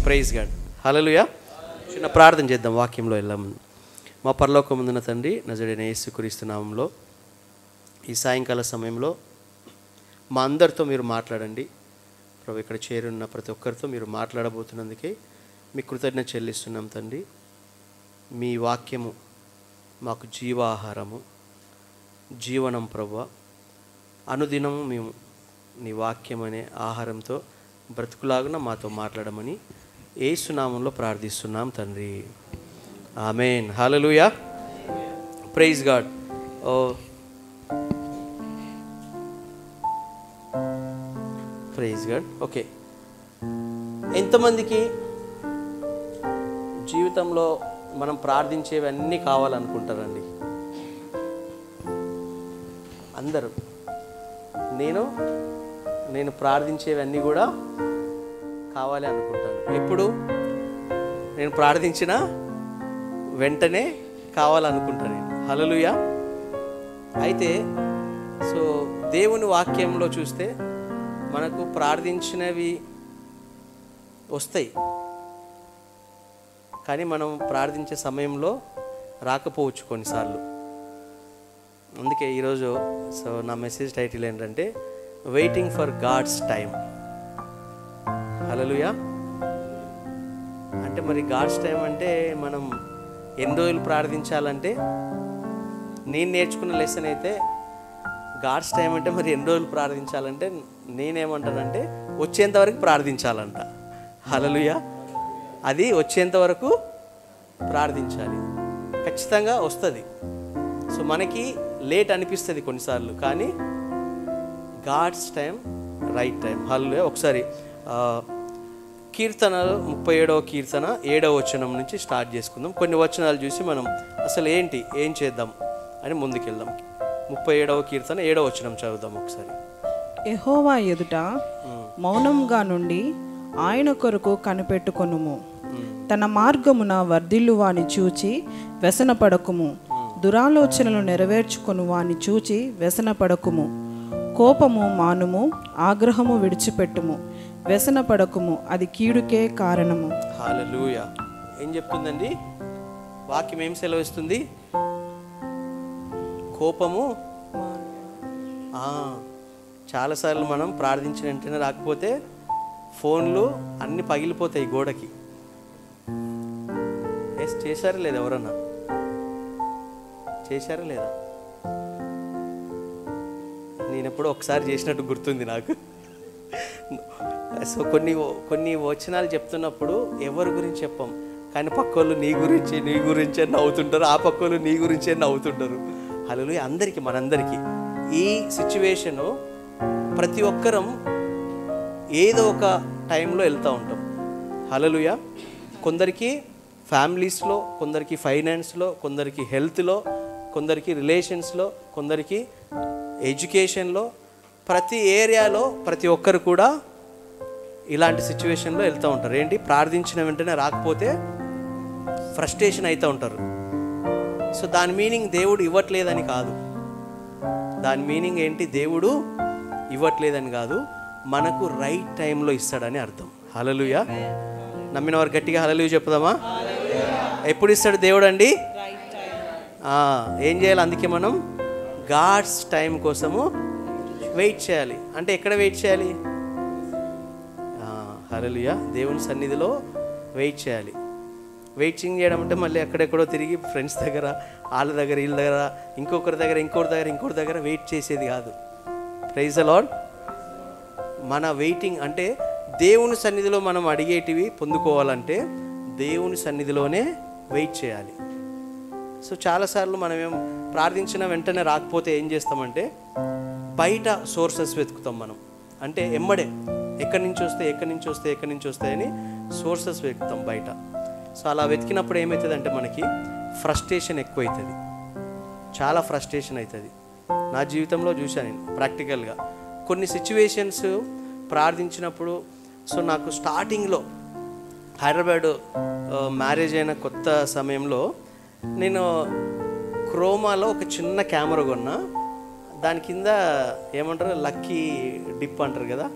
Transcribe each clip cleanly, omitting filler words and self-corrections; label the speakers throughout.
Speaker 1: Praise God. హల్లెలూయా. చిన్న ప్రార్థన చేద్దాం, వాక్యంలో వెళ్ళాము. మా పరలోకమందున తండ్రి, నజరేయుడైన యేసుక్రీస్తు నామములో ఈ సాయంకాల సమయంలో మా అందరితో మీరు మాట్లాడండి ప్రభు. ఇక్కడ చేరున్న ప్రతి ఒక్కరితో మీరు మాట్లాడబోతున్నందుకే మీ కృతజ్ఞత చెల్లిస్తున్నాం తండ్రి. మీ వాక్యము మాకు జీవాహారము, జీవనం ప్రభువా. అనుదినము మేము నీ వాక్యం అనే ఆహారంతో బ్రతుకులాగున మాతో మాట్లాడమని యేసు నామములో ప్రార్థిస్తున్నాం తండ్రి. Amen. Hallelujah. Praise God. Praise God. Okay, ఎంతమందికి జీవితంలో మనం ప్రార్థించేవన్నీ కావాలనుకుంటారండి? అందరూ. నేను ప్రార్థించేవన్నీ కూడా కావాలి అనుకుంటాను. ఎప్పుడు నేను ప్రార్థించిన వెంటనే కావాలనుకుంటాను నేను. హల్లెలూయా. అయితే దేవుని వాక్యంలో చూస్తే మనకు ప్రార్థించినవి వస్తాయి, కానీ మనం ప్రార్థించే సమయంలో రాకపోవచ్చు కొన్నిసార్లు. అందుకే ఈరోజు నా మెసేజ్ టైటిల్ ఏంటంటే వెయిటింగ్ ఫర్ గాడ్స్ టైం. హల్లెలూయా. అంటే మరి గాడ్స్ టైం అంటే మనం ఎన్ని రోజులు ప్రార్థించాలంటే, నేను నేర్చుకున్న లెసన్ అయితే గాడ్స్ టైం అంటే మరి ఎన్ని రోజులు ప్రార్థించాలంటే, నేనేమంటానంటే వచ్చేంత వరకు ప్రార్థించాలంట. హల్లెలూయా. అది వచ్చేంత వరకు ప్రార్థించాలి. ఖచ్చితంగా వస్తుంది. మనకి లేట్ అనిపిస్తుంది కొన్నిసార్లు, కానీ గాడ్స్ టైం రైట్ టైం. హల్లెలూయా. ఒకసారి కీర్తనలు 37వ కీర్తన 7వ వచనం నుంచి స్టార్ట్ చేసుకుందాం. కొన్ని వచనాలు చూసి మనం అసలు ఏం చేద్దాం అని ముందుకెళ్దాం. 37వ కీర్తన 7వ వచనం చదువుదాం ఒకసారి.
Speaker 2: యెహోవా ఎదుట మౌనంగా నుండి ఆయన కొరకు కనిపెట్టుకొనుము. తన మార్గమున వర్ధిల్లు వాని చూచి వ్యసనపడకుము. దురాలోచనలు నెరవేర్చుకొను వాని చూచి వ్యసనపడకుము. కోపము మానుము, ఆగ్రహము విడిచిపెట్టుము. వ్యసనపడకుము, అది కీడుకే కారణము.
Speaker 1: హల్లెలూయా. ఏం చెప్తుందండి వాక్యం? ఏం సెలవిస్తుంది? కోపము. చాలాసార్లు మనం ప్రార్థించిన వెంటనే రాకపోతే ఫోన్లు అన్నీ పగిలిపోతాయి గోడకి. చేశారా లేదా? ఎవరన్నా చేశారా లేదా? నేను ఎప్పుడో ఒకసారి చేసినట్టు గుర్తుంది నాకు. కొన్ని వచనాలు చెప్తున్నప్పుడు ఎవరి గురించి చెప్పం, కానీ పక్కోళ్ళు నీ గురించే నవ్వుతుంటారు, ఆ పక్కోళ్ళు నీ గురించే నవ్వుతుంటారు. హల్లెలూయా. మనందరికీ ఈ సిచ్యువేషను ప్రతి ఒక్కరం ఏదో ఒక టైంలో వెళ్తూ ఉంటాం. హల్లెలూయా. కొందరికి ఫ్యామిలీస్లో, కొందరికి ఫైనాన్స్లో, కొందరికి హెల్త్లో, కొందరికి రిలేషన్స్లో, కొందరికి ఎడ్యుకేషన్లో, ప్రతి ఏరియాలో ప్రతి ఒక్కరు కూడా ఇలాంటి సిచ్యువేషన్లో వెళ్తూ ఉంటారు. ఏంటి? ప్రార్థించిన వెంటనే రాకపోతే ఫ్రస్ట్రేషన్ అవుతూ ఉంటారు. దాని మీనింగ్ దేవుడు ఇవ్వట్లేదని కాదు. దాని మీనింగ్ ఏంటి? దేవుడు ఇవ్వట్లేదని కాదు, మనకు రైట్ టైంలో ఇస్తాడని అర్థం. హల్లెలూయా. నమ్మిన వారు గట్టిగా హల్లెలూయా చెప్పుదామా? ఎప్పుడు ఇస్తాడు దేవుడు అండి? ఏం చేయాలి? అందుకే మనం గాడ్స్ టైం కోసము వెయిట్ చేయాలి. అంటే ఎక్కడ వెయిట్ చేయాలి? హల్లెలూయా. దేవుని సన్నిధిలో వెయిట్ చేయాలి. వెయిటింగ్ చేయడం అంటే మళ్ళీ ఎక్కడెక్కడో తిరిగి ఫ్రెండ్స్ దగ్గర, వాళ్ళ దగ్గర, వీళ్ళ దగ్గర, ఇంకొకరి దగ్గర వెయిట్ చేసేది కాదు. Praise the lord. మన వెయిటింగ్ అంటే దేవుని సన్నిధిలో మనం అడిగేటివి పొందుకోవాలంటే దేవుని సన్నిధిలోనే వెయిట్ చేయాలి. చాలాసార్లు మనం ప్రార్థించిన వెంటనే రాకపోతే ఏం చేస్తామంటే బయట సోర్సెస్ వెతుకుతాం మనం. అంటే ఎమ్మడే ఎక్కడి నుంచి వస్తాయని సోర్సెస్ వెతుకుతాం బయట. అలా వెతికినప్పుడు ఏమవుతుందంటే మనకి ఫ్రస్ట్రేషన్ ఎక్కువవుతుంది, చాలా ఫ్రస్ట్రేషన్ అవుతుంది. నా జీవితంలో చూశాను నేను ప్రాక్టికల్గా కొన్ని సిచ్యువేషన్స్ ప్రార్థించినప్పుడు. నాకు స్టార్టింగ్లో హైదరాబాద్ మ్యారేజ్ అయిన కొత్త సమయంలో నేను క్రోమాలో ఒక చిన్న కెమెరా కొన్నా. దాని కింద ఏమంటారు, లక్కీ డిప్ అంటారు కదా,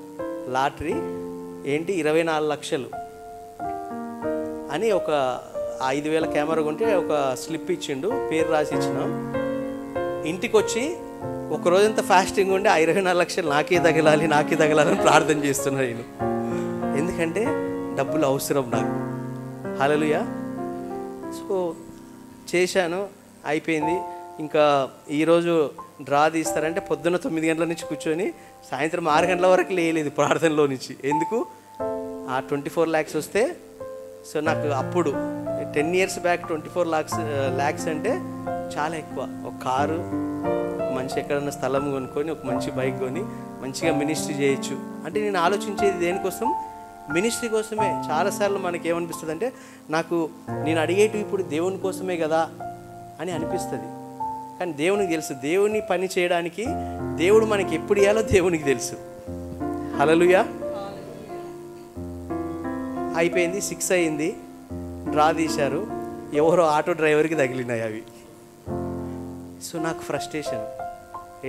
Speaker 1: లాటరీ. ఏంటి 24 లక్షలు అని ఒక 5,000 కెమెరా కొంటే ఒక స్లిప్ ఇచ్చిండు, పేరు రాసి ఇచ్చిన. ఇంటికి వచ్చి ఒక రోజంతా ఫాస్టింగ్ ఉండి 24 లక్షలు నాకే తగలాలని ప్రార్థన చేస్తున్నాను నేను. ఎందుకంటే డబ్బులు అవసరం నాకు. హల్లెలూయా. సో చేశాను, అయిపోయింది. ఇంకా ఈరోజు డ్రా తీస్తారంటే పొద్దున్న 9 గంటల నుంచి కూర్చొని సాయంత్రం 6 గంటల వరకు లేయలేదు ప్రార్థనలో నుంచి. ఎందుకు? ఆ 24 lakhs వస్తే, సో నాకు అప్పుడు 10 years బ్యాక్ 24 lakhs అంటే చాలా ఎక్కువ. ఒక కారు, మంచి ఎక్కడన్నా స్థలం కొనుక్కొని ఒక మంచి బైక్ కొని మంచిగా మినిస్ట్రీ చేయొచ్చు అంటే నేను ఆలోచించేది దేనికోసం? మినిస్ట్రీ కోసమే. చాలాసార్లు మనకి ఏమనిపిస్తుంది అంటే నేను అడిగేటివి ఇప్పుడు దేవుని కోసమే కదా అని అనిపిస్తుంది. కానీ దేవునికి తెలుసు, దేవుని పని చేయడానికి దేవుడు మనకి ఎప్పుడు ఇవ్వాలో దేవునికి తెలుసు. హల్లెలూయా. అయిపోయింది, 6 అయింది, డ్రా తీశారు, ఎవరో ఆటో డ్రైవర్కి తగిలినాయి అవి. సో నాకు ఫ్రస్ట్రేషన్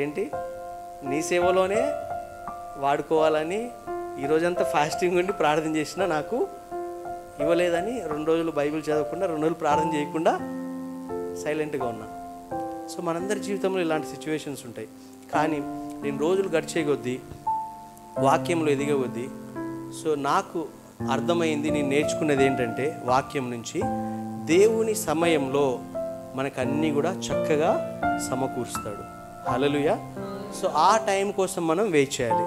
Speaker 1: ఏంటి, నీ సేవలోనే వాడుకోవాలని ఈరోజంతా ఫాస్టింగ్ ఉండి ప్రార్థన చేసినా నాకు ఇవ్వలేదని 2 రోజులు బైబిల్ చదవకుండా 2 రోజులు ప్రార్థన చేయకుండా సైలెంట్గా ఉన్నా. సో మనందరి జీవితంలో ఇలాంటి సిచ్యువేషన్స్ ఉంటాయి. కానీ నేను రోజులు గడిచే కొద్దీ, వాక్యంలో ఎదిగే కొద్దీ, సో నాకు అర్థమైంది, నేను నేర్చుకున్నది ఏంటంటే వాక్యం నుంచి, దేవుని సమయంలో మనకు అన్నీ కూడా చక్కగా సమకూరుస్తాడు. హల్లెలూయా. సో ఆ టైం కోసం మనం వెయిట్ చేయాలి.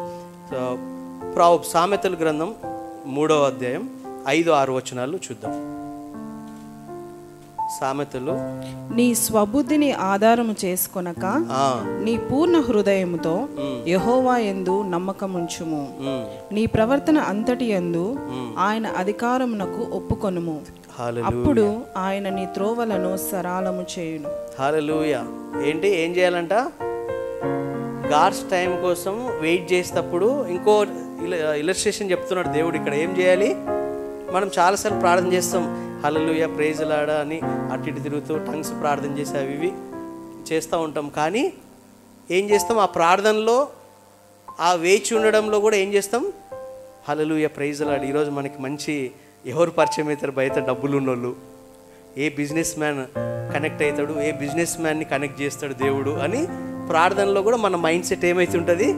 Speaker 1: సో సామెతల గ్రంథం 3వ అధ్యాయం 5-6 వచనాలు చూద్దాం. సామెతలు, నీ
Speaker 2: స్వబుద్ధిని ఆధారము చేసుకొనక నీ పూర్ణ హృదయముతో యెహోవా యందు నమ్మకముంచుము. నీ ప్రవర్తన అంతటి యందు ఆయన అధికారమునకు ఒప్పుకొనుము. అప్పుడు ఆయన నీ త్రోవలను సరళము చేయును.
Speaker 1: హల్లెలూయా. ఏం చేయాలంట? గాడ్స్ టైం కోసం వెయిట్ చేసేటప్పుడు ఇంకో ఇలస్ట్రేషన్ చెప్తున్నాడు దేవుడు ఇక్కడ. ఏం చేయాలి? మనం చాలాసార్లు ప్రార్థన చేస్తాం, హల్లెలూయా, ప్రైజ్ లార్డ్ అని అటు ఇటు తిరుగుతూ టంగ్స్ ప్రార్థన చేసి అవి ఇవి చేస్తూ ఉంటాం. కానీ ఏం చేస్తాం? ఆ ప్రార్థనలో, ఆ వేచి ఉండడంలో కూడా ఏం చేస్తాం? హల్లెలూయా, ప్రైజ్ లార్డ్. ఈరోజు మనకి మంచి ఎవరు పరిచయం అవుతారు? బయట డబ్బులు ఉన్నోళ్ళు, ఏ బిజినెస్ మ్యాన్ కనెక్ట్ అవుతాడు, ఏ బిజినెస్ మ్యాన్ని కనెక్ట్ చేస్తాడు దేవుడు అని ప్రార్థనలో కూడా మన మైండ్ సెట్ ఏమవుతుంటుంది.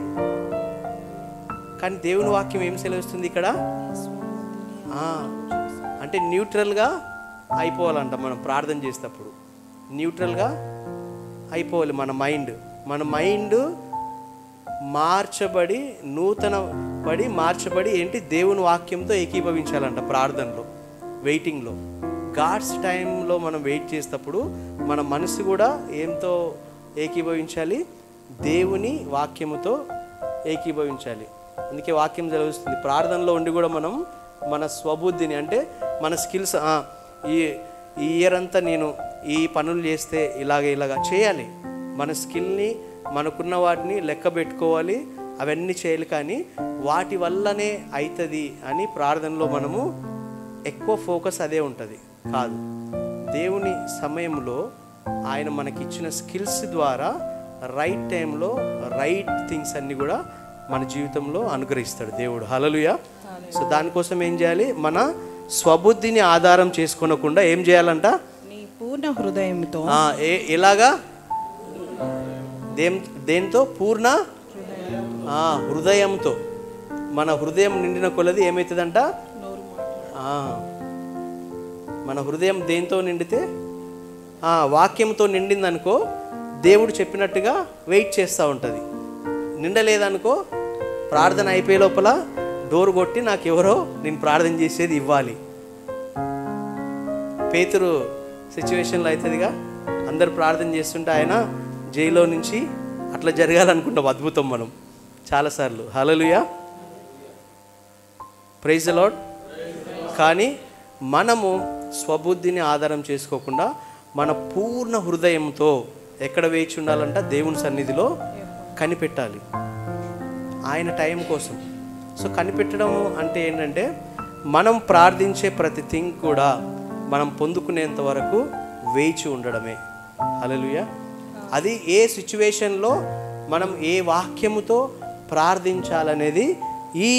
Speaker 1: కానీ దేవుని వాక్యం ఏం సెలవిస్తుంది ఇక్కడ అంటే న్యూట్రల్గా అయిపోవాలంట. మనం ప్రార్థన చేసేటప్పుడు న్యూట్రల్గా అయిపోవాలి మన మైండ్ మార్చబడి, మార్చబడి ఏంటి? దేవుని వాక్యంతో ఏకీభవించాలంట ప్రార్థనలో, వెయిటింగ్లో. గాడ్స్ టైంలో మనం వెయిట్ చేసేటప్పుడు మన మనసు కూడా ఏంతో ఏకీభవించాలి? దేవుని వాక్యముతో ఏకీభవించాలి. అందుకే వాక్యం చదివిస్తుంది. ప్రార్థనలో ఉండి కూడా మనం మన స్వబుద్ధిని, అంటే మన స్కిల్స్, ఈ ఇయర్ అంతా నేను ఈ పనులు చేస్తే ఇలాగ చేయాలి. మన స్కిల్ని, మనకున్న వాటిని లెక్క పెట్టుకోవాలి, అవన్నీ చేయాలి. కానీ వాటి వల్లనే అవుతుంది అని ప్రార్థనలో మనము ఎక్కువ ఫోకస్ అదే ఉంటుంది కాదు. దేవుని సమయంలో ఆయన మనకిచ్చిన స్కిల్స్ ద్వారా రైట్ టైంలో రైట్ థింగ్స్ అన్నీ కూడా మన జీవితంలో అనుగ్రహిస్తాడు దేవుడు. హల్లెలూయా. సో దానికోసం ఏం చేయాలి? మన స్వబుద్ధిని ఆధారం చేసుకోనకుండా ఏం చేయాలంట?
Speaker 2: నీ పూర్ణ హృదయంతో.
Speaker 1: ఎలాగా? దేంతో? పూర్ణ హృదయంతో. మన హృదయం నిండిన కొలది ఏమవుతుందంట? మన హృదయం దేంతో నిండితే, వాక్యంతో నిండిందనుకో, దేవుడు చెప్పినట్టుగా వెయిట్ చేస్తూ ఉంటుంది. నిండలేదనుకో, ప్రార్థన అయిపోయే లోపల డోర్ కొట్టి నాకు ఎవరో నేను ప్రార్థన చేసేది ఇవ్వాలి. పేతురు సిచ్యువేషన్లో అవుతుందిగా, అందరు ప్రార్థన చేస్తుంటే ఆయన జైల్లో నుంచి అట్లా జరగాలనుకుంటాం. అద్భుతం మనం చాలాసార్లు. హల్లెలూయా, ప్రైజ్ ది లార్డ్. కానీ మనము స్వబుద్ధిని ఆధారం చేసుకోకుండా మన పూర్ణ హృదయంతో ఎక్కడ వేచి ఉండాలంట? దేవుని సన్నిధిలో కనిపెట్టాలి ఆయన టైం కోసం. సో కనిపెట్టడం అంటే ఏంటంటే, మనం ప్రార్థించే ప్రతి థింగ్ కూడా మనం పొందుకునేంత వరకు వేచి ఉండడమే. హల్లెలూయా. అది ఏ సిచ్యువేషన్లో మనం ఏ వాక్యముతో ప్రార్థించాలనేది ఈ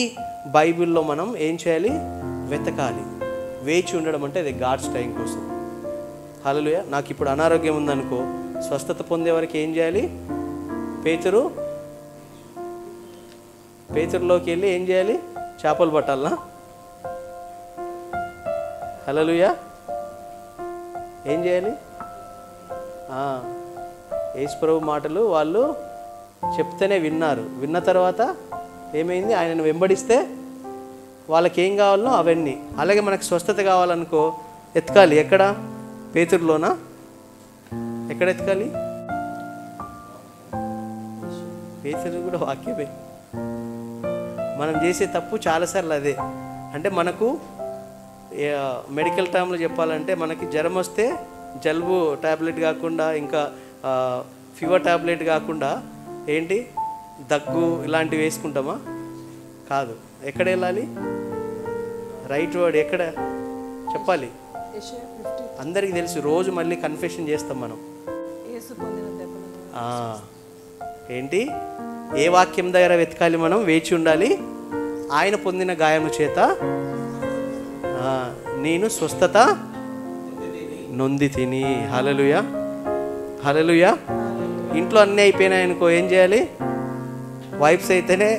Speaker 1: బైబిల్లో మనం ఏం చేయాలి? వెతకాలి. వేచి ఉండడం అంటే అది గాడ్స్ టైం కోసం. హల్లెలూయా. నాకు ఇప్పుడు అనారోగ్యం ఉందనుకో, స్వస్థత పొందే వరకు ఏం చేయాలి? పేతురులోకి వెళ్ళి ఏం చేయాలి? చేపలు పట్టాలనా? హల్లెలూయా. ఏం చేయాలి? యేసుప్రభు మాటలు వాళ్ళు చెప్తేనే విన్నారు. విన్న తర్వాత ఏమైంది? ఆయనను వెంబడిస్తే వాళ్ళకి ఏం కావాలనో అవన్నీ. అలాగే మనకు స్వస్థత కావాలనుకో ఎతకాలి. ఎక్కడ? పేతురులోనా? ఎక్కడ ఎతకాలి? పేతురు కూడా వాక్యమే. మనం చేసే తప్పు చాలాసార్లు అదే. అంటే మనకు మెడికల్ టర్మ్లో చెప్పాలంటే మనకి జ్వరం వస్తే జలుబు ట్యాబ్లెట్ కాకుండా, ఇంకా ఫీవర్ ట్యాబ్లెట్ కాకుండా ఏంటి దగ్గు ఇలాంటివి వేసుకుంటామా? కాదు. ఎక్కడ వెళ్ళాలి? రైట్ వర్డ్ ఎక్కడ చెప్పాలి? అందరికీ తెలుసు. రోజు మళ్ళీ కన్ఫెషన్ చేస్తాం మనం. ఏంటి? ఏ వాక్యం దగ్గర వెతకాలి? మనం వేచి ఉండాలి. ఆయన పొందిన గాయము చేత నేను స్వస్థత నొంది తిని. హల్లెలూయా, హల్లెలూయా. ఇంట్లో అన్నీ అయిపోయినాయనుకో ఏం చేయాలి? వైఫ్స్ అయితేనే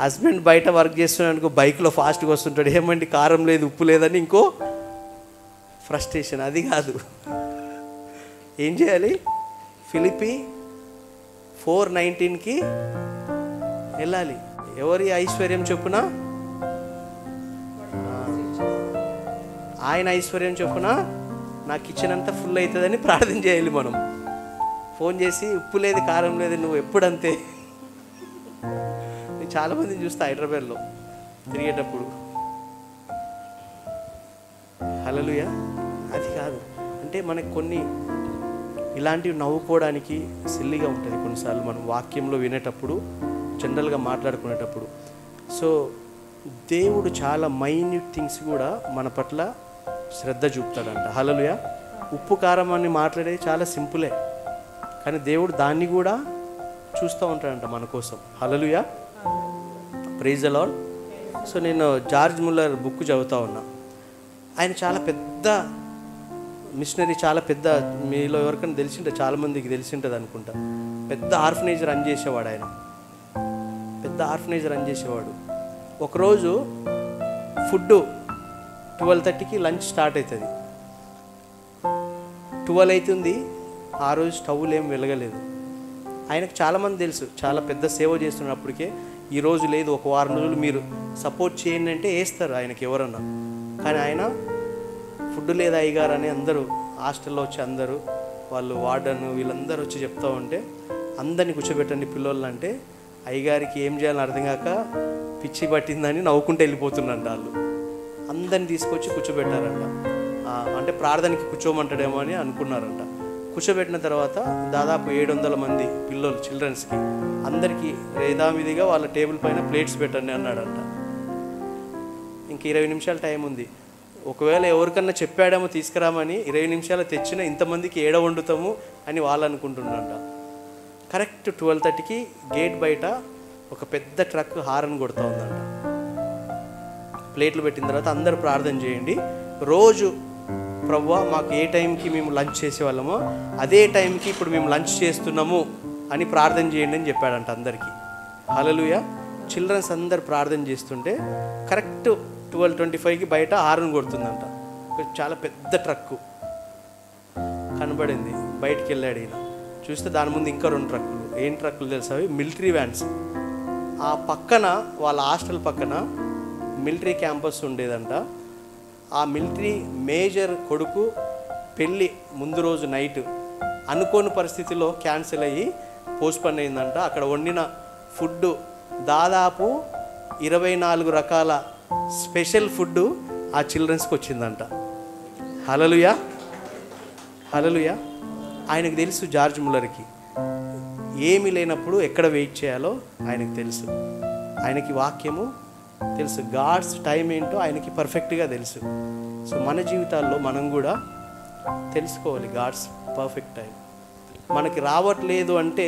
Speaker 1: హస్బెండ్ బయట వర్క్ చేస్తున్నాడు అనుకో, బైక్లో ఫాస్ట్గా వస్తుంటాడు. ఏమండి కారం లేదు, ఉప్పు లేదని ఇంకో ఫ్రస్ట్రేషన్. అది కాదు. ఏం చేయాలి? ఫిలిప్పీ 4:19కి వెళ్ళాలి. ఎవరి ఐశ్వర్యం చొప్పున? ఆయన ఐశ్వర్యం చొప్పున నా కిచెన్ అంతా ఫుల్ అవుతుందని ప్రార్థన చేయాలి. మనం ఫోన్ చేసి ఉప్పు లేదు, కారం లేదు, నువ్వు ఎప్పుడంతే. నేను చాలామందిని చూస్తా హైదరాబాద్లో తిరిగేటప్పుడు. హల్లెలూయా. అది కాదు. అంటే మనకు కొన్ని ఇలాంటివి నవ్వుకోవడానికి సిల్లిగా ఉంటుంది కొన్నిసార్లు మనం వాక్యంలో వినేటప్పుడు, జనరల్గా మాట్లాడుకునేటప్పుడు. సో దేవుడు చాలా మైన్యూట్ థింగ్స్ కూడా మన పట్ల శ్రద్ధ చూపుతాడంట. హల్లెలూయా. ఉప్పు కారం అని మాట్లాడేది చాలా సింపులే, కానీ దేవుడు దాన్ని కూడా చూస్తూ ఉంటాడంట మన కోసం. Hallelujah. Praise the Lord. So నేను జార్జ్ ముల్లర్ బుక్ చదువుతూ ఉన్నా. ఆయన చాలా పెద్ద మిషనరీ, చాలా పెద్ద, మీలో ఎవరికైనా తెలిసింటే చాలామందికి తెలిసింటుంది అనుకుంటా. పెద్ద ఆర్ఫనేజ్ రన్ చేసేవాడు ఆయన. పెద్ద ఆర్ఫనేజ్ రన్ చేసేవాడు. ఒకరోజు ఫుడ్ 12:30కి లంచ్ స్టార్ట్ అవుతుంది. 12 అవుతుంది. ఆ రోజు స్టవ్లు ఏం వెలగలేదు. ఆయనకు చాలామంది తెలుసు, చాలా పెద్ద సేవ చేస్తున్నప్పటికే ఈరోజు లేదు, ఒక వారం రోజులు మీరు సపోర్ట్ చేయండి అంటే వేస్తారు ఆయనకి ఎవరన్నా. కానీ ఆయన ఫుడ్ లేదా అయ్యగారు అని అందరూ హాస్టల్లో వచ్చి అందరూ వాళ్ళు వార్డన్ వీళ్ళందరూ వచ్చి చెప్తూ ఉంటే అందరినీ కూర్చోబెట్టండి పిల్లలు అంటే అయ్యగారికి ఏం చేయాలని అర్థం కాక పిచ్చి పట్టిందని నవ్వుకుంటూ వెళ్ళిపోతున్నారంట. వాళ్ళు అందరిని తీసుకొచ్చి కూర్చోబెట్టారంట. అంటే ప్రార్థనకి కూర్చోమంటాడేమో అని అనుకున్నారంట. కూర్చోబెట్టిన తర్వాత దాదాపు 700 మంది పిల్లలు, చిల్డ్రన్స్కి అందరికీ యథావిధిగా వాళ్ళ టేబుల్ పైన ప్లేట్స్ పెట్టండి అన్నాడంట. ఇంక 20 నిమిషాలు టైం ఉంది. ఒకవేళ ఎవరికన్నా చెప్పాడేమో తీసుకురామని, 20 నిమిషాలు తెచ్చిన ఇంతమందికి ఏడ వండుతాము అని వాళ్ళు అనుకుంటున్నారంట. కరెక్ట్ 12:30కి గేట్ బయట ఒక పెద్ద ట్రక్ హారన్ కొడుతూ ఉందంట. ప్లేట్లు పెట్టిన తర్వాత అందరూ ప్రార్థన చేయండి, రోజు ప్రభువా మాకు ఏ టైంకి మేము లంచ్ చేసేవాళ్ళమో అదే టైంకి ఇప్పుడు మేము లంచ్ చేస్తున్నాము అని ప్రార్థన చేయండి అని చెప్పాడంట అందరికీ. హల్లెలూయా. చిల్డ్రన్స్ అందరు ప్రార్థన చేస్తుంటే కరెక్ట్ 12:25కి బయట హారన్ కొడుతుందంట. చాలా పెద్ద ట్రక్కు కనబడింది. బయటికి వెళ్ళాడు ఈయన. చూస్తే దాని ముందు ఇంకా 2 ట్రక్కులు. ఏం ట్రక్కులు తెలుసా? అవి మిలిటరీ వ్యాన్స్. ఆ పక్కన వాళ్ళ హాస్టల్ పక్కన మిలిటరీ క్యాంపస్ ఉండేదంట. ఆ మిలిటరీ మేజర్ కొడుకు పెళ్ళి ముందు రోజు నైట్ అనుకోని పరిస్థితిలో క్యాన్సిల్ అయ్యి పోస్ట్పోన్ అయిందంట. అక్కడ వండిన ఫుడ్ దాదాపు 24 రకాల స్పెషల్ ఫుడ్ ఆ చిల్డ్రన్స్కి వచ్చిందంట. హల్లెలూయా, హల్లెలూయా. ఆయనకు తెలుసు, జార్జ్ ముల్లర్కి ఏమీ లేనప్పుడు ఎక్కడ వెయిట్ చేయాలో ఆయనకు తెలుసు. ఆయనకి వాక్యము తెలుసు, గాడ్స్ టైం ఏంటో ఆయనకి పర్ఫెక్ట్గా తెలుసు. సో మన జీవితాల్లో మనం కూడా తెలుసుకోవాలి గాడ్స్ పర్ఫెక్ట్ టైం. మనకి రావట్లేదు అంటే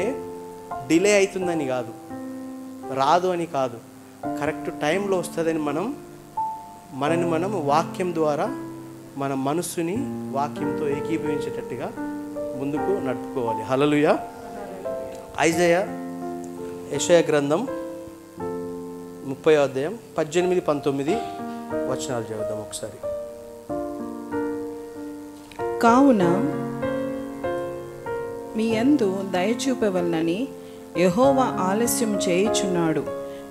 Speaker 1: డిలే అవుతుందని కాదు, రాదు అని కాదు, కరెక్ట్ టైంలో వస్తుందని మనం మనని మనం వాక్యం ద్వారా మన మనస్సుని వాక్యంతో ఏకీభవించేటట్టుగా ముందుకు నడుపుకోవాలి. హల్లెలూయా. యెషయా గ్రంథం 30వ అధ్యాయం 18-19 వచనాలు చదువుదాం ఒకసారి.
Speaker 2: కావున మీ యందు దయచూపవలనని యెహోవా ఆలస్యం చేయుచున్నాడు,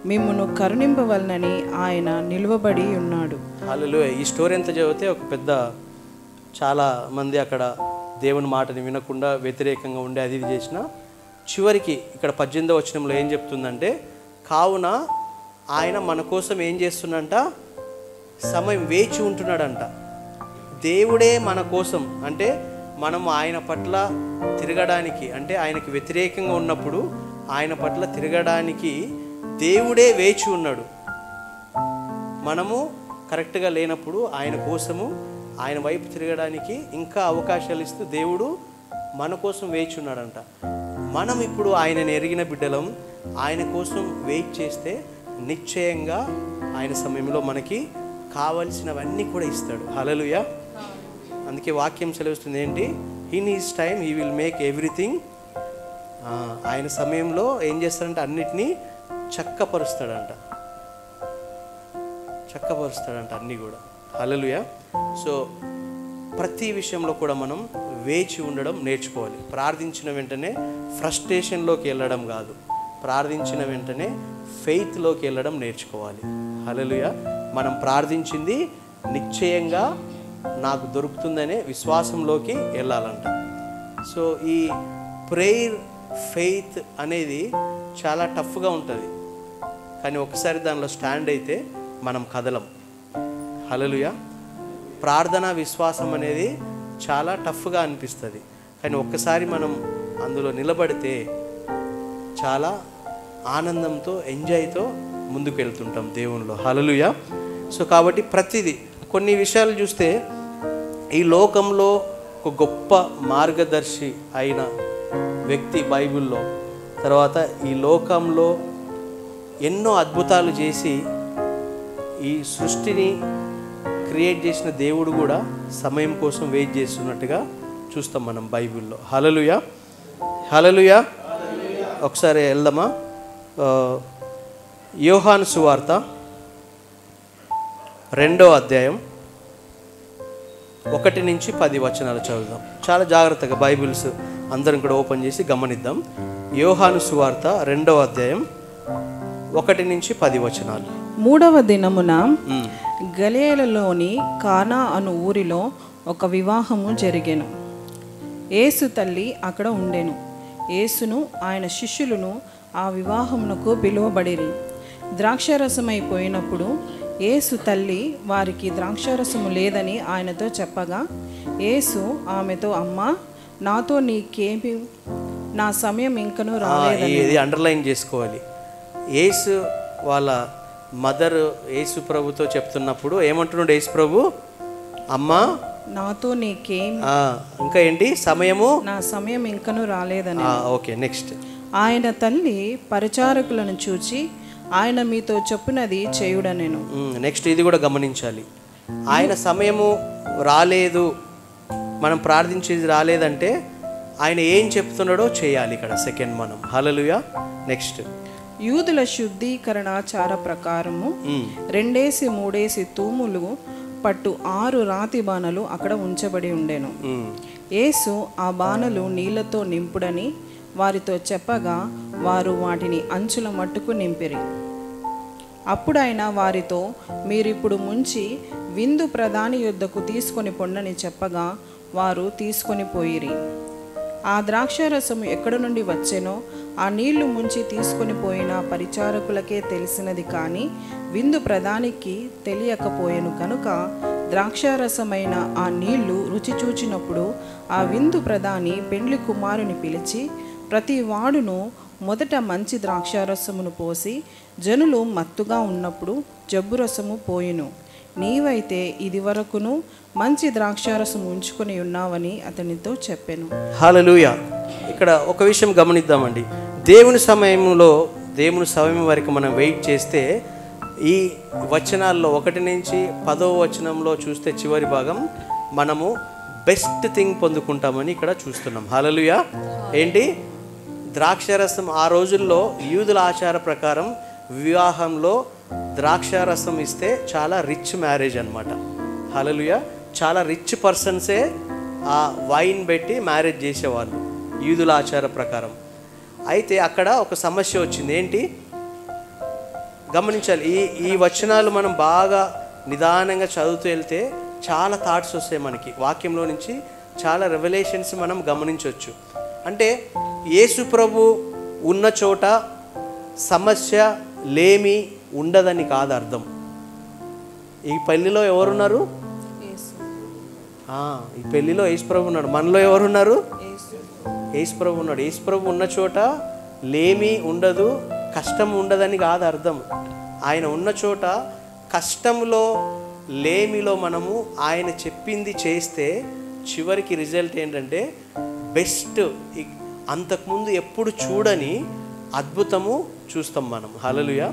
Speaker 2: మిమ్మును కరుణింపవలనని ఆయన నిలువబడి ఉన్నాడు.
Speaker 1: హల్లెలూయా. ఈ స్టోరీ ఎంత చదివితే ఒక పెద్ద చాలా మంది అక్కడ దేవుని మాటని వినకుండా వ్యతిరేకంగా ఉండి అది ఇది చేసిన చివరికి ఇక్కడ 18వ వచనంలో ఏం చెప్తుందంటే, కావున ఆయన మన కోసం ఏం చేస్తున్నంట, సమయం వేచి ఉంటున్నాడంట. దేవుడే మన కోసం, అంటే మనం ఆయన పట్ల తిరగడానికి, అంటే ఆయనకి వ్యతిరేకంగా ఉన్నప్పుడు ఆయన పట్ల తిరగడానికి దేవుడే వేచి ఉన్నాడు. మనము కరెక్ట్గా లేనప్పుడు ఆయన కోసము ఆయన వైపు తిరగడానికి ఇంకా అవకాశాలు ఇస్తూ దేవుడు మన కోసం వేచి ఉన్నాడంట. మనం ఇప్పుడు ఆయనని ఎరిగిన బిడ్డలం, ఆయన కోసం వెయిట్ చేస్తే నిశ్చయంగా ఆయన సమయంలో మనకి కావలసినవన్నీ కూడా ఇస్తాడు. హల్లెలూయా. అందుకే వాక్యం సెలవుస్తుంది ఏంటి, in his time he will make everything. ఆయన సమయంలో ఏం చేస్తాడంటే అన్నిటినీ చక్కపరుస్తాడంట అన్నీ కూడా. హల్లెలూయా. సో ప్రతి విషయంలో కూడా మనం వేచి ఉండడం నేర్చుకోవాలి. ప్రార్థించిన వెంటనే ఫ్రస్ట్రేషన్లోకి వెళ్ళడం కాదు, ప్రార్థించిన వెంటనే ఫెయిత్లోకి వెళ్ళడం నేర్చుకోవాలి. హల్లెలూయా. మనం ప్రార్థించింది నిశ్చయంగా నాకు దొరుకుతుందనే విశ్వాసంలోకి వెళ్ళాలంట. సో ఈ ప్రేయర్ ఫెయిత్ అనేది చాలా టఫ్గా ఉంటుంది, కానీ ఒకసారి దానిలో స్టాండ్ అయితే మనం కదలం. హల్లెలూయా. ప్రార్థన విశ్వాసం అనేది చాలా టఫ్గా అనిపిస్తుంది, కానీ ఒక్కసారి మనం అందులో నిలబడితే చాలా ఆనందంతో ఎంజాయ్తో ముందుకు వెళ్తుంటాం దేవునిలో. హల్లెలూయా. సో కాబట్టి ప్రతిదీ కొన్ని విషయాలు చూస్తే ఈ లోకంలో ఒక గొప్ప మార్గదర్శి అయిన వ్యక్తి బైబిల్లో, తర్వాత ఈ లోకంలో ఎన్నో అద్భుతాలు చేసి ఈ సృష్టిని క్రియేట్ చేసిన దేవుడు కూడా సమయం కోసం వెయిట్ చేస్తున్నట్టుగా చూస్తాం మనం బైబిల్లో. హల్లెలూయా. హల్లెలూయా. ఒకసారి వెళ్దామా, యోహాను సువార్త 2వ అధ్యాయం 1-10 వచనాలు చదువుదాం. చాలా జాగ్రత్తగా బైబిల్స్ అందరం కూడా ఓపెన్ చేసి గమనిద్దాం. యోహాను సువార్త 2వ అధ్యాయం 1-10 వచనాలు.
Speaker 2: 3వ దినమున గలిలయలోని కానా అను ఊరిలో ఒక వివాహము జరిగెను. యేసు తల్లి అక్కడ ఉండెను. యేసును ఆయన శిష్యులను ఆ వివాహమునకు పిలువబడిరి. ద్రాక్షారసమైపోయినప్పుడు యేసు తల్లి వారికి ద్రాక్షారసము లేదని ఆయనతో చెప్పగా, యేసు ఆమెతో, అమ్మా, నాతో నీకేమి, నా సమయం ఇంకనూ రాలేదని.
Speaker 1: ఇది అండర్లైన్ చేసుకోవాలి. యేసు వాళ్ళ మదర్ యేసు ప్రభుతో చెప్తున్నప్పుడు ఏమంటున్నాడు యేసు ప్రభు, అమ్మా
Speaker 2: నాతో నీకేం,
Speaker 1: ఇంకా ఏంటి, సమయము,
Speaker 2: నా సమయం ఇంకనూ రాలేదని.
Speaker 1: Okay, next.
Speaker 2: ఆయన తల్లి పరిచారకులను చూచి, ఆయన మీతో చెప్పునది చేయుడనెను.
Speaker 1: నెక్స్ట్ ఇది కూడా గమనించాలి. ఆయన సమయము రాలేదు, మనం ప్రార్థించేది రాలేదంటే ఆయన ఏం చెప్తున్నాడో చేయాలి ఇక్కడ. సెకండ్ మనం. హల్లెలూయా. నెక్స్ట్,
Speaker 2: యూదుల శుద్ధీకరణాచార ప్రకారము 2-3 తూములు పట్టు 6 రాతి బాణలు అక్కడ ఉంచబడి ఉండెను. యేసు ఆ బాణలు నీళ్లతో నింపుడని వారితో చెప్పగా, వారు వాటిని అంచుల మట్టుకు నింపిరి. అప్పుడు ఆయన వారితో, మీరిప్పుడు ముంచి విందు ప్రధాని యొద్దకు తీసుకొని పొండని చెప్పగా, వారు తీసుకొని పోయిరి. ఆ ద్రాక్షారసము ఎక్కడి నుండి వచ్చెనో ఆ నీళ్లు ముంచి తీసుకొని పోయిన పరిచారకులకే తెలిసినది, కానీ విందు ప్రధానికి తెలియకపోయెను. కనుక ద్రాక్షారసమైన ఆ నీళ్లు రుచి చూచినప్పుడు ఆ విందు ప్రధాని పెండ్లి కుమారుని పిలిచి, ప్రతి వాడును మొదట మంచి ద్రాక్షారసమును పోసి జనులు మత్తుగా ఉన్నప్పుడు జబ్బురసము పోయిను. నీవైతే ఇది వరకును మంచి ద్రాక్షారసం ఉంచుకొని ఉన్నావని అతనితో చెప్పాను.
Speaker 1: హల్లెలూయా. ఇక్కడ ఒక విషయం గమనిద్దామండి. దేవుని సమయంలో, దేవుని సమయం వరకు మనం వెయిట్ చేస్తే ఈ వచనాల్లో 1 నుంచి 10వ వచనంలో చూస్తే చివరి భాగం మనము బెస్ట్ థింగ్ పొందుకుంటామని ఇక్కడ చూస్తున్నాం. హల్లెలూయా. ఏంటి? ద్రాక్షారసం. ఆ రోజుల్లో యూదుల ఆచార ప్రకారం వివాహంలో ద్రాక్షారసం ఇస్తే చాలా రిచ్ మ్యారేజ్ అనమాట. హల్లెలూయా. చాలా రిచ్ పర్సన్సే ఆ వైన్ పెట్టి మ్యారేజ్ చేసేవాళ్ళు యూదుల ఆచార ప్రకారం. అయితే అక్కడ ఒక సమస్య వచ్చింది. ఏంటి? గమనించాలి. ఈ వచనాలు మనం బాగా నిదానంగా చదువుతూ వెళ్తే చాలా థాట్స్ వస్తాయి మనకి. వాక్యంలో నుంచి చాలా రెవల్యూషన్స్ మనం గమనించవచ్చు. అంటే యేసు ప్రభు ఉన్న చోట సమస్య లేమి ఉండదని కాదు అర్థం. ఈ పెళ్ళిలో ఎవరున్నారు? ఈ పెళ్ళిలో యేసు ప్రభు ఉన్నాడు. మనలో ఎవరున్నారు? యేసు ప్రభు ఉన్నాడు. యేసు ప్రభు ఉన్న చోట లేమి ఉండదు, కష్టం ఉండదని కాదు అర్థం. ఆయన ఉన్న చోట కష్టంలో లేమిలో మనము ఆయన చెప్పింది చేస్తే చివరికి రిజల్ట్ ఏంటంటే బెస్ట్, అంతకుముందు ఎప్పుడు చూడని అద్భుతము చూస్తాం మనం. హల్లెలూయా.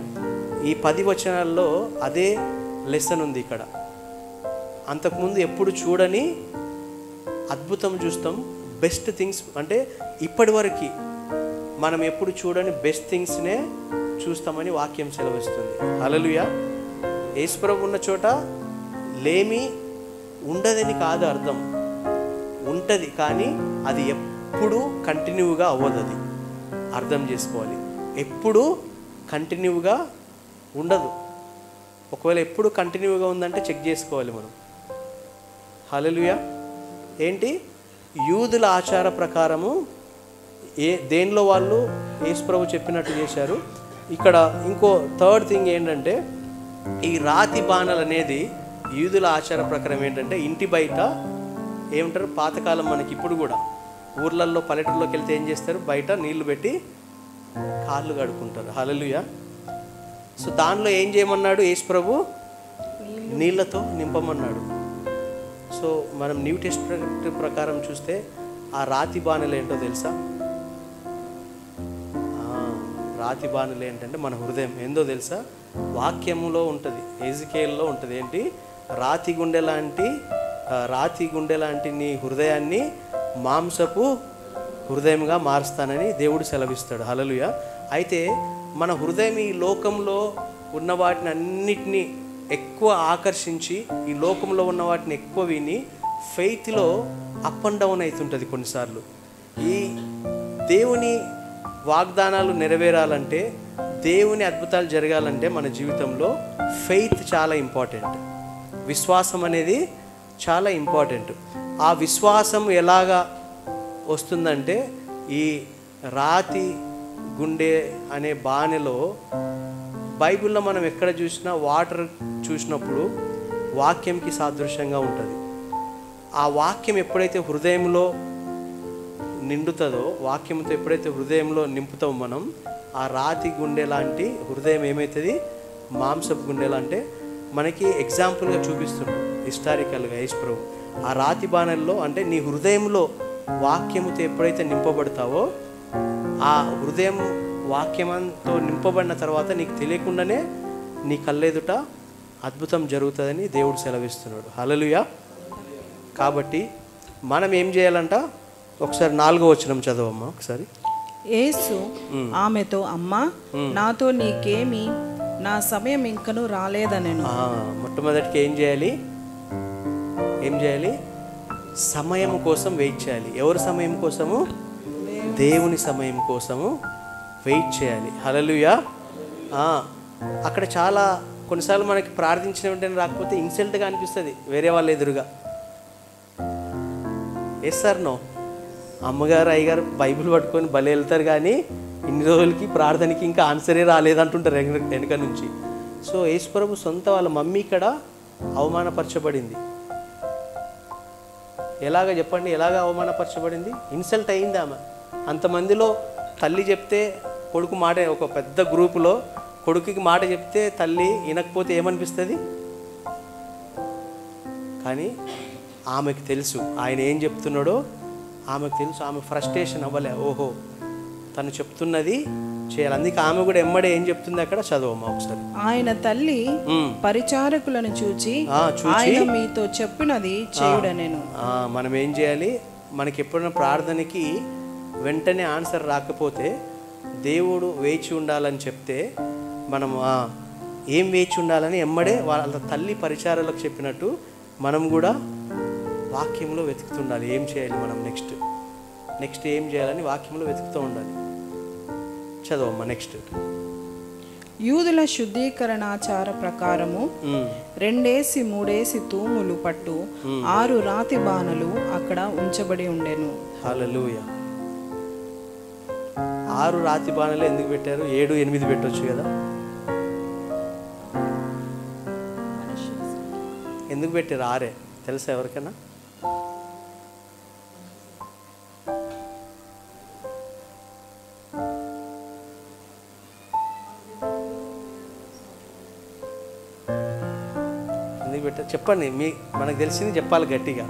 Speaker 1: ఈ 10 వచనాల్లో అదే లెసన్ ఉంది ఇక్కడ. అంతకుముందు ఎప్పుడు చూడని అద్భుతం చూస్తాం. బెస్ట్ థింగ్స్ అంటే ఇప్పటి వరకు మనం ఎప్పుడు చూడని బెస్ట్ థింగ్స్నే చూస్తామని వాక్యం సెలవిస్తుంది. హల్లెలూయా. యేసు ప్రభు ఉన్న చోట లేమి ఉండదని కాదు అర్థం. ఉంటుంది, కానీ అది ఎప్పుడు కంటిన్యూగా అవ్వదు. అది అర్థం చేసుకోవాలి. ఎప్పుడు కంటిన్యూగా ఉండదు. ఒకవేళ ఎప్పుడు కంటిన్యూగా ఉందంటే చెక్ చేసుకోవాలి మనం. హల్లెలూయా. ఏంటి? యూదుల ఆచార ప్రకారము దేనిలో వాళ్ళు యేసు ప్రభు చెప్పినట్టు చేశారు. ఇక్కడ ఇంకో థర్డ్ థింగ్ ఏంటంటే ఈ రాతి బాణలు అనేది యూదుల ఆచార ప్రకారం ఏంటంటే ఇంటి బయట ఏమంటారు, పాతకాలం మనకి ఇప్పుడు కూడా ఊర్లల్లో పల్లెటూరులోకి వెళ్తే ఏం చేస్తారు, బయట నీళ్లు పెట్టి కాళ్ళు కడుక్కుంటారు. హల్లెలూయా. సో దానిలో ఏం చేయమన్నాడు యేసు ప్రభు? నీళ్ళతో నింపమన్నాడు. సో మనం న్యూ టెస్టమెంట్ ప్రకారం చూస్తే ఆ రాతి బాణలు ఏంటో తెలుసా? రాతి బాణలు ఏంటంటే మన హృదయం. ఏందో తెలుసా? వాక్యములో ఉంటుంది, ఎజికేల్లో ఉంటుంది. ఏంటి? రాతి గుండె లాంటి నీ హృదయాన్ని మాంసపు హృదయంగా మారుస్తానని దేవుడు సెలవిస్తాడు. హల్లెలూయా. అయితే మన హృదయం ఈ లోకంలో ఉన్న వాటిని అన్నిటినీ ఎక్కువ ఆకర్షించి ఈ లోకంలో ఉన్న వాటిని ఎక్కువ విని ఫెయిత్లో అప్ అండ్ డౌన్ అవుతుంటుంది కొన్నిసార్లు. ఈ దేవుని వాగ్దానాలు నెరవేరాలంటే, దేవుని అద్భుతాలు జరగాలంటే మన జీవితంలో ఫెయిత్ చాలా ఇంపార్టెంట్. విశ్వాసం అనేది చాలా ఇంపార్టెంట్. ఆ విశ్వాసం ఎలాగా వస్తుందంటే ఈ రాతి గుండె అనే బాణెలో బైబిల్లో మనం ఎక్కడ చూసినా వాటర్ చూసినప్పుడు వాక్యంకి సాదృశ్యంగా ఉంటుంది. ఆ వాక్యం ఎప్పుడైతే హృదయంలో నిండుతుందో, వాక్యంతో ఎప్పుడైతే హృదయంలో నింపుతామో మనం, ఆ రాతి గుండె లాంటి హృదయం ఏమవుతుంది? మాంసపు గుండెలా. అంటే మనకి ఎగ్జాంపుల్గా చూపిస్తుండు హిస్టారికల్గా యేసు ప్రభు. ఆ రాతి బాణల్లో అంటే నీ హృదయంలో వాక్యముతో ఎప్పుడైతే నింపబడతావో, ఆ హృదయం వాక్యంతో నింపబడిన తర్వాత నీకు తెలియకుండానే నీ కళ్ళెదుట అద్భుతం జరుగుతుందని దేవుడు సెలవిస్తున్నాడు. హల్లెలూయా. కాబట్టి మనం ఏం చేయాలంట? ఒకసారి 4వ వచనం చదవమ్మా ఒకసారి.
Speaker 2: యేసు ఆమెతో, అమ్మా, నాతో నీకేమి, నా సమయం ఇంకను రాలేదనెను.
Speaker 1: మొట్టమొదటికి ఏం చేయాలి? సమయం కోసం వెయిట్ చేయాలి. ఎవరి సమయం కోసము? దేవుని సమయం కోసము వెయిట్ చేయాలి. హల్లెలూయా. అక్కడ చాలా కొన్నిసార్లు మనకి ప్రార్థించిన వెంటనే రాకపోతే ఇన్సల్ట్గా అనిపిస్తుంది వేరే వాళ్ళ ఎదురుగా. ఎస్ సార్ నో, అమ్మగారు అయ్యగారు బైబిల్ పట్టుకొని బలి వెళ్తారు, కానీ ఇన్ని రోజులకి ప్రార్థనకి ఇంకా ఆన్సరే రాలేదంటుంటారు వెనుక నుంచి. సో యేసు ప్రభు సొంత వాళ్ళ మమ్మీ ఇక్కడ అవమానపరచబడింది. ఎలాగ చెప్పండి? ఎలాగ అవమానపరచబడింది? ఇన్సల్ట్ అయింది ఆమె. అంతమందిలో తల్లి చెప్తే కొడుకు మాట, ఒక పెద్ద గ్రూపులో కొడుకుకి మాట చెప్తే తల్లి వినకపోతే ఏమనిపిస్తుంది? కానీ ఆమెకు తెలుసు ఆయన ఏం చెప్తున్నాడో. ఆమెకు తెలుసు. ఆమె ఫ్రస్ట్రేషన్ అవ్వలే. ఓహో, తను చెప్తున్నది చేయాలి. అందుకే ఆమె కూడా ఎమ్మడే ఏం చెప్తుంది అక్కడ, చదవమ్మా ఒకసారి.
Speaker 2: ఆయన తల్లి పరిచారకులను చూచి
Speaker 1: చూచి
Speaker 2: ఆయన మీతో చెప్పినది చేయుడనెను.
Speaker 1: మనం ఏం చేయాలి, మనకి ఎప్పుడైనా ప్రార్థనకి వెంటనే ఆన్సర్ రాకపోతే దేవుడు వేచి ఉండాలని చెప్తే మనం ఏం వేచి ఉండాలని ఎమ్మడే వాళ్ళ తల్లి పరిచారాలకు చెప్పినట్టు మనం కూడా వాక్యంలో వెతుకుతుండాలి. ఏం చేయాలి మనం, నెక్స్ట్ ఏం చేయాలని వాక్యంలో వెతుకుతూ ఉండాలి. చదవమ్మా నెక్స్ట్.
Speaker 2: యూదుల శుద్ధీకరణాచార ప్రకారము 2-3 తూములు పట్టు 6 రాతి బాణలు అక్కడ ఉంచబడి ఉండెను.
Speaker 1: హల్లెలూయా. 6 రాతి బాణలు ఎందుకు పెట్టారు? 7, 8 పెట్టవచ్చు కదా. ఎందుకు పెట్టారు 6? తెలుసా ఎవరికైనా? ఎందుకు పెట్టారు చెప్పండి, మనకు తెలిసింది చెప్పాలి గట్టిగా.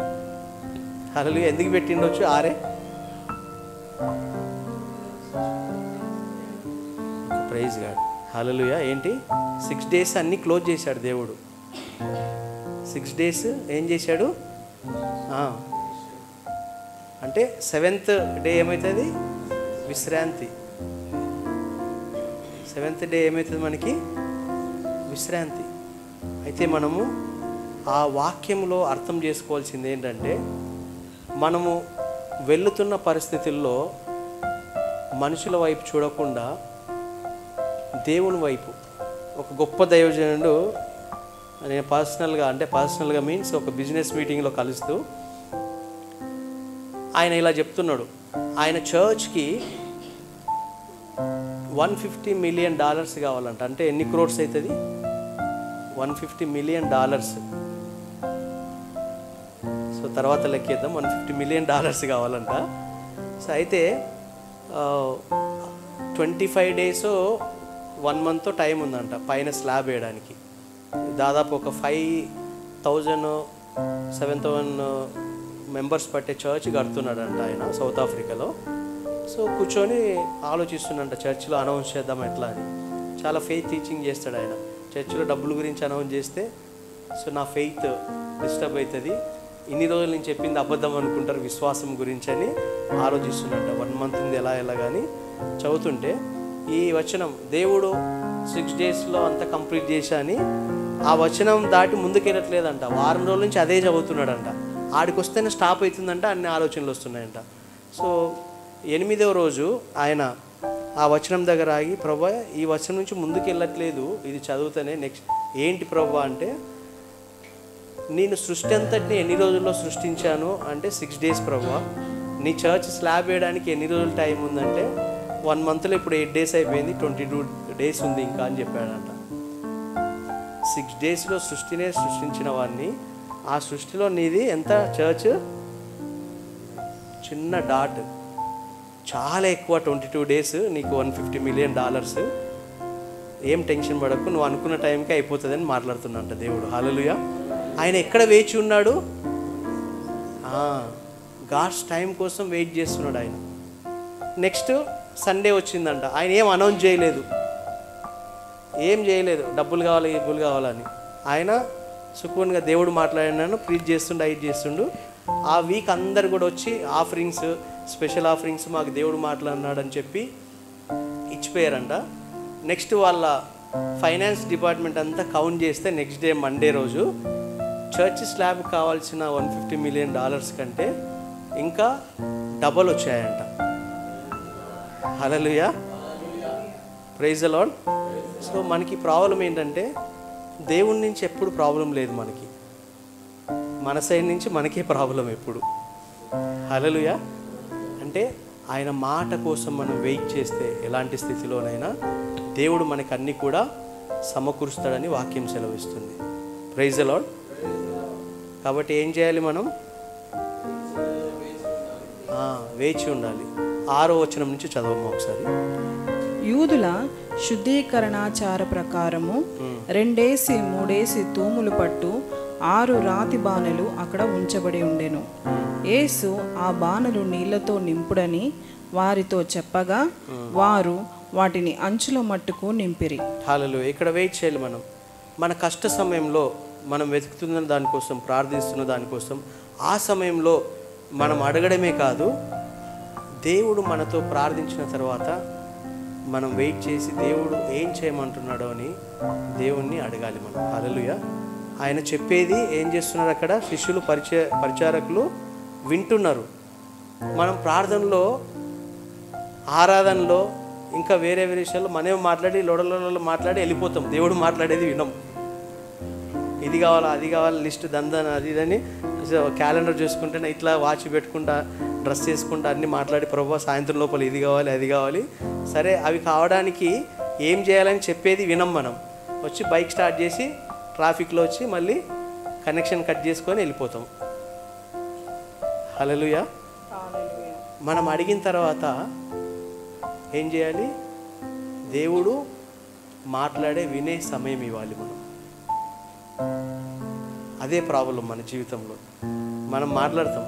Speaker 1: హల్లెలూయా. ఎందుకు పెట్టిండొచ్చు 6? Praise God. హల్లెలూయా. ఏంటి 6 days అన్నీ క్లోజ్ చేశాడు దేవుడు. 6 days ఏం చేశాడు అంటే 7th day ఏమవుతుంది? విశ్రాంతి. 7th day ఏమవుతుంది మనకి? విశ్రాంతి. అయితే మనము ఆ వాక్యంలో అర్థం చేసుకోవాల్సింది ఏంటంటే, మనము వెళుతున్న పరిస్థితుల్లో మనుషుల వైపు చూడకుండా దేవుని వైపు. ఒక గొప్ప దైవజనుడు, నేను పర్సనల్గా మీన్స్ ఒక బిజినెస్ మీటింగ్లో కలుస్తూ ఆయన ఇలా చెప్తున్నాడు. ఆయన చర్చ్కి $150 million కావాలంట. అంటే ఎన్ని క్రోర్స్ అవుతుంది? $150 million. సో తర్వాత లెక్కేద్దాం. $150 million కావాలంట. సో అయితే 25 days 1 month టైం ఉందంట పైన స్లాబ్ వేయడానికి. దాదాపు ఒక 5,000-7,000 మెంబర్స్ పట్టే చర్చ్ కడుతున్నాడంట ఆయన సౌత్ ఆఫ్రికాలో. సో కూర్చొని ఆలోచిస్తున్నంట చర్చ్లో అనౌన్స్ చేద్దాం ఎట్లా అని. చాలా ఫెయిత్ టీచింగ్ చేస్తాడు ఆయన. చర్చ్లో డబ్బుల గురించి అనౌన్స్ చేస్తే సో నా ఫెయిత్ డిస్టర్బ్ అవుతుంది, ఇన్ని రోజులు నేను చెప్పింది అబద్ధం అనుకుంటారు విశ్వాసం గురించి అని ఆలోచిస్తున్నట్ట. 1 month ఉంది ఎలా కానీ చదువుతుంటే ఈ వచనం, దేవుడు 6 daysలో అంతా కంప్లీట్ చేశా అని ఆ వచనం దాటి ముందుకెళ్ళట్లేదంట. వారం రోజుల నుంచి అదే చదువుతున్నాడంట. ఆడికి వస్తేనే స్టాప్ అవుతుందంట, అన్ని ఆలోచనలు వస్తున్నాయంట. సో 8వ రోజు ఆయన ఆ వచనం దగ్గర ఆగి, ప్రభువా ఈ వచనం నుంచి ముందుకు వెళ్ళట్లేదు, ఇది చదువుతానే నెక్స్ట్ ఏంటి ప్రభువా అంటే, నేను సృష్టి అంతటిని ఎన్ని రోజుల్లో సృష్టించాను అంటే 6 days ప్రభువా. నీ చర్చ్ స్లాబ్ వేయడానికి ఎన్ని రోజులు టైం ఉందంటే 1 monthలో ఇప్పుడు 8 days అయిపోయింది, 22 days ఉంది ఇంకా అని చెప్పాడంట. 6 daysలో సృష్టినే సృష్టించిన వాడిని, ఆ సృష్టిలో నీది ఎంత చర్చ్? చిన్న డాట్. చాలా ఎక్కువ 22 days, నీకు $150 million. ఏం టెన్షన్ పడకు, నువ్వు అనుకున్న టైంకి అయిపోతుందని మాట్లాడుతున్నంట దేవుడు. హల్లెలూయా. ఆయన ఎక్కడ వేచి ఉన్నాడు? గాడ్స్ టైం కోసం వెయిట్ చేస్తున్నాడు ఆయన. నెక్స్ట్ సండే వచ్చిందంట, ఆయన ఏం అనౌన్స్ చేయలేదు, డబ్బులు కావాలని. ఆయన సుకూన్గా దేవుడు మాట్లాడినాను ప్రీచ్ చేస్తుండు, ఐట్ చేస్తుండు. ఆ వీక్ అందరు కూడా వచ్చి ఆఫరింగ్స్, స్పెషల్ ఆఫరింగ్స్ మాకు దేవుడు మాట్లాడినాడు అని చెప్పి ఇచ్చిపోయారంట. నెక్స్ట్ వాళ్ళ ఫైనాన్స్ డిపార్ట్మెంట్ అంతా కౌంట్ చేస్తే నెక్స్ట్ డే మండే రోజు చర్చ్ స్లాబ్ కావాల్సిన $150 million కంటే ఇంకా డబల్ వచ్చాయంట. Hallelujah. Praise the Lord. So మనకి ప్రాబ్లం ఏంటంటే, దేవుని నుంచి ఎప్పుడు ప్రాబ్లం లేదు మనకి, మన సైడ్ నుంచి మనకే ప్రాబ్లం ఎప్పుడు. హల్లెలూయా. అంటే ఆయన మాట కోసం మనం వెయిట్ చేస్తే ఎలాంటి స్థితిలోనైనా దేవుడు మనకు అన్నీ కూడా సమకూరుస్తాడని వాక్యం సెలవిస్తుంది. Praise the lord. కాబట్టి ఏం చేయాలి మనం? వేచి ఉండాలి. 6వ వచనం నుంచి చదవము ఒకసారి.
Speaker 2: యూదుల శుద్ధీకరణాచార ప్రకారము 2-3 తూములు పట్టు 6 రాతి బాణలు అక్కడ ఉంచబడి ఉండెను. యేసు ఆ బాణలు నీళ్లతో నింపుడని వారితో చెప్పగా వారు వాటిని అంచుల మట్టుకు నింపిరి.
Speaker 1: హల్లెలూయా. ఇక్కడ వెయిట్ చేయాలి మనం. మన కష్ట సమయంలో మనం వెతుకుతున్న దానికోసం, ప్రార్థిస్తున్న దానికోసం, ఆ సమయంలో మనం అడగడమే కాదు, దేవుడు మనతో ప్రార్థించిన తర్వాత మనం వెయిట్ చేసి దేవుడు ఏం చేయమంటున్నాడో అని దేవుణ్ణి అడగాలి మనం. హల్లెలూయా. ఆయన చెప్పేది ఏం చేస్తున్నారు అక్కడ? శిష్యులు, పరిచారకులు వింటున్నారు. మనం ప్రార్థనలో, ఆరాధనలో, ఇంకా వేరే విషయాల్లో మనమే మాట్లాడి లోడలలో మాట్లాడి వెళ్ళిపోతాం. దేవుడు మాట్లాడేది వినం. ఇది కావాలా, అది కావాలి, లిస్ట్ దందని అది ఇదని క్యాలెండర్ చూసుకుంటేనే ఇట్లా వాచ్ పెట్టుకుంటా, డ్రెస్ చేసుకుంటా అన్నీ మాట్లాడి, ప్రభువా సాయంత్రం లోపల ఇది కావాలి, అది కావాలి. సరే, అవి కావడానికి ఏం చేయాలని చెప్పేది వినం. మనం వచ్చి బైక్ స్టార్ట్ చేసి ట్రాఫిక్లో వచ్చి మళ్ళీ కనెక్షన్ కట్ చేసుకొని వెళ్ళిపోతాం. హల్లెలూయా. మనం అడిగిన తర్వాత ఏం చేయాలి? దేవుడు మాట్లాడే వినే సమయం ఇవ్వాలి మనం. అదే ప్రాబ్లం మన జీవితంలో. మనం మాట్లాడతాం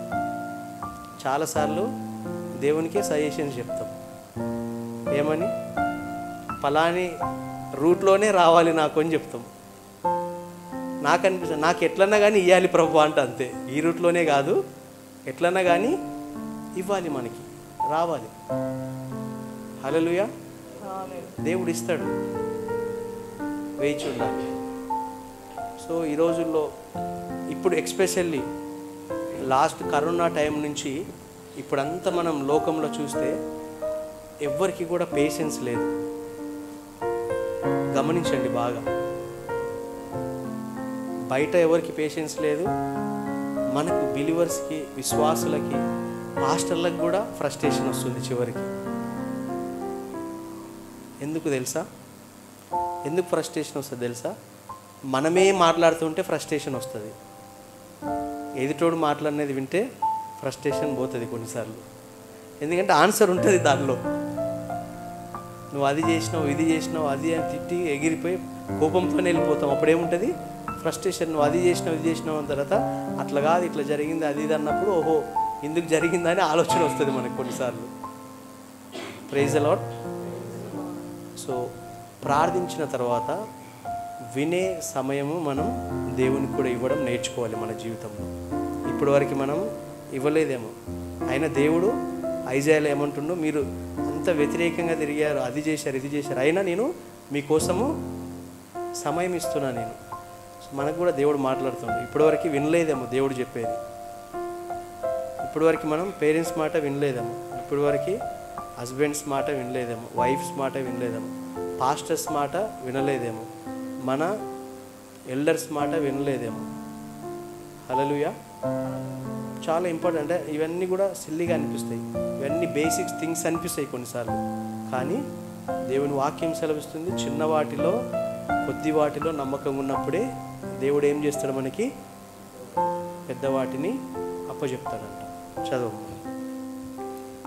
Speaker 1: చాలాసార్లు, దేవునికే సజెషన్స్ చెప్తాం. ఏమని? పలాని రూట్లోనే రావాలి నాకు అని చెప్తాం. నాకు అనిపిస్తుంది, నాకు ఎట్లన్నా కానీ ఇవ్వాలి ప్రభు అంటే, అంతే. ఈ రూట్లోనే కాదు, ఎట్లన్నా కానీ ఇవ్వాలి, మనకి రావాలి. హల్లెలూయా. దేవుడు ఇస్తాడు, వేచి ఉండాలి. సో ఈ రోజుల్లో ఇప్పుడు ఎక్స్పెషల్లీ లాస్ట్ కరోనా టైం నుంచి ఇప్పుడంతా మనం లోకంలో చూస్తే ఎవ్వరికి కూడా పేషెన్స్ లేదు. గమనించండి బాగా. బయట ఎవరికి పేషెన్స్ లేదు. మనకు బిలీవర్స్కి, విశ్వాసులకి, పాస్టర్లకు కూడా ఫ్రస్ట్రేషన్ వస్తుంది చివరికి. ఎందుకు తెలుసా? ఎందుకు ఫ్రస్ట్రేషన్ వస్తుంది తెలుసా? మనమే మాట్లాడుతుంటే ఫ్రస్ట్రేషన్ వస్తుంది. ఎదుటోడు మాట్లాడినది వింటే ఫ్రస్ట్రేషన్ పోతుంది కొన్నిసార్లు. ఎందుకంటే ఆన్సర్ ఉంటుంది దానిలో. నువ్వు అది చేసినావు, ఇది చేసినావు, అది అని తిట్టి ఎగిరిపోయి కోపంతోనే వెళ్ళిపోతాం. అప్పుడేముంటుంది? ఫ్రస్ట్రేషన్. నువ్వు అది చేసినావు, ఇది చేసినావు అన్న తర్వాత అట్లా కాదు, ఇట్లా జరిగింది, అది ఇది అన్నప్పుడు ఓహో ఎందుకు జరిగిందని ఆలోచన వస్తుంది మనకు కొన్నిసార్లు. Praise the Lord. సో ప్రార్థించిన తర్వాత వినే సమయము మనం దేవునికి కూడా ఇవ్వడం నేర్చుకోవాలి మన జీవితంలో. ఇప్పటి వరకు మనం ఇవ్వలేదేమో. అయినా దేవుడు ఐజాయాలో ఏమంటుండో, మీరు అంత వ్యతిరేకంగా తిరిగారు, అది చేశారు, ఇది చేశారు, అయినా నేను మీకోసము సమయం ఇస్తున్నా నేను. మనకు కూడా దేవుడు మాట్లాడుతుండు. ఇప్పటివరకు వినలేదేమో దేవుడు చెప్పేది. ఇప్పటివరకు మనం పేరెంట్స్ మాట వినలేదేమో, ఇప్పటివరకు హస్బెండ్స్ మాట వినలేదేమో, వైఫ్స్ మాట వినలేదేమో, పాస్టర్స్ మాట వినలేదేమో, మన ఎల్డర్స్ మాట వినలేదేమో. హల్లెలూయా. చాలా ఇంపార్టెంట్. ఇవన్నీ కూడా సిల్లీగా అనిపిస్తాయి, ఇవన్నీ బేసిక్స్ థింగ్స్ అనిపిస్తాయి కొన్నిసార్లు. కానీ దేవుని వాక్యం సెలవిస్తుంది, చిన్న వాటిలో, కొద్ది వాటిలో నమ్మకంగా ఉన్నప్పుడే దేవుడు ఏం చేస్తాడు? మనకి పెద్ద వాటిని అప్పచెప్తాడంట. చదువు.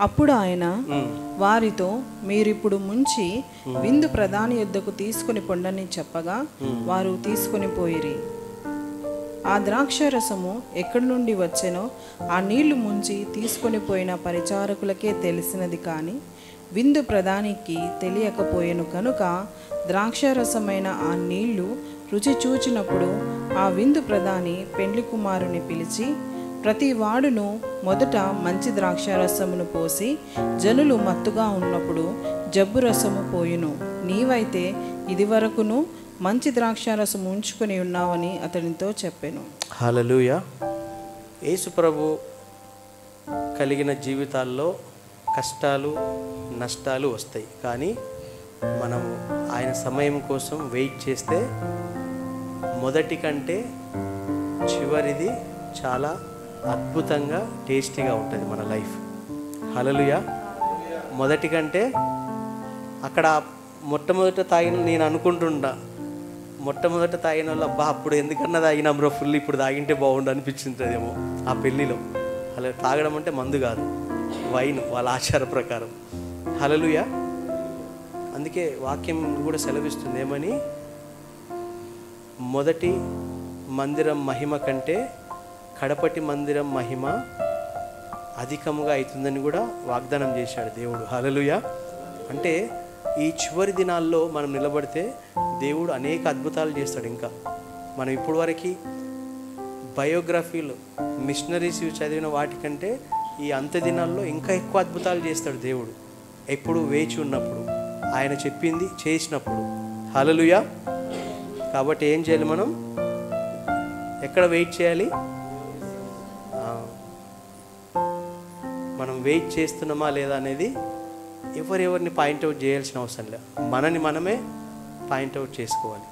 Speaker 2: అప్పుడు ఆయన వారితో, మీరిప్పుడు ముంచి విందు ప్రధాని యొద్దకు తీసుకొని పొండని చెప్పగా వారు తీసుకొని పోయిరి. ఆ ద్రాక్షరసము ఎక్కడి నుండి వచ్చెనో ఆ నీళ్లు ముంచి తీసుకొని పోయిన పరిచారకులకే తెలిసినది, కానీ విందు ప్రధానికి తెలియకపోయెను. కనుక ద్రాక్షరసమైన ఆ నీళ్లు రుచి చూచినప్పుడు ఆ విందు ప్రధాని పెండ్లి కుమారుని పిలిచి, ప్రతి వాడును మొదట మంచి ద్రాక్షారసమును పోసి జనులు మత్తుగా ఉన్నప్పుడు జబ్బు రసము పోయును. నీవైతే ఇదివరకును మంచి ద్రాక్షారసము ఉంచుకొని ఉన్నావని అతనితో చెప్పాను.
Speaker 1: హల్లెలూయా. యేసు ప్రభు కలిగిన జీవితాల్లో కష్టాలు, నష్టాలు వస్తాయి. కానీ మనం ఆయన సమయం కోసం వెయిట్ చేస్తే మొదటి కంటే చివరిది చాలా అద్భుతంగా, టేస్టీగా ఉంటుంది మన లైఫ్. హల్లెలూయా. మొదటి కంటే అక్కడ మొట్టమొదట తాగిన, నేను అనుకుంటుండా మొట్టమొదట తాగిన వాళ్ళు, అబ్బా అప్పుడు ఎందుకన్నా తాగినాం బ్రో ఫుల్, ఇప్పుడు తాగింటే బాగుండు అనిపించింటుందేమో ఆ పెళ్ళిలో. అలా తాగడం అంటే మందు కాదు, వైన్, వాళ్ళ ఆచార ప్రకారం. హల్లెలూయా. అందుకే వాక్యం కూడా సెలవిస్తుంది ఏమని, మొదటి మందిరం మహిమ కంటే కడపటి మందిరం మహిమ అధికముగా అవుతుందని కూడా వాగ్దానం చేశాడు దేవుడు. హల్లెలూయా. అంటే ఈ చివరి దినాల్లో మనం నిలబడితే దేవుడు అనేక అద్భుతాలు చేస్తాడు. ఇంకా మనం ఇప్పుడు వరకు బయోగ్రఫీలు మిషనరీస్ చదివిన వాటికంటే ఈ అంత్య దినాల్లో ఇంకా ఎక్కువ అద్భుతాలు చేస్తాడు దేవుడు. ఎప్పుడు వేచి ఉన్నప్పుడు, ఆయన చెప్పింది చేసినప్పుడు. హల్లెలూయా. కాబట్టి ఏం చేయాలి? మనం ఎక్కడ వెయిట్ చేయాలి? మనం వెయిట్ చేస్తున్నామా లేదా అనేది ఎవరెవరిని పాయింట్అవుట్ చేయాల్సిన అవసరం లేదు. మనని మనమే పాయింట్అవుట్ చేసుకోవాలి.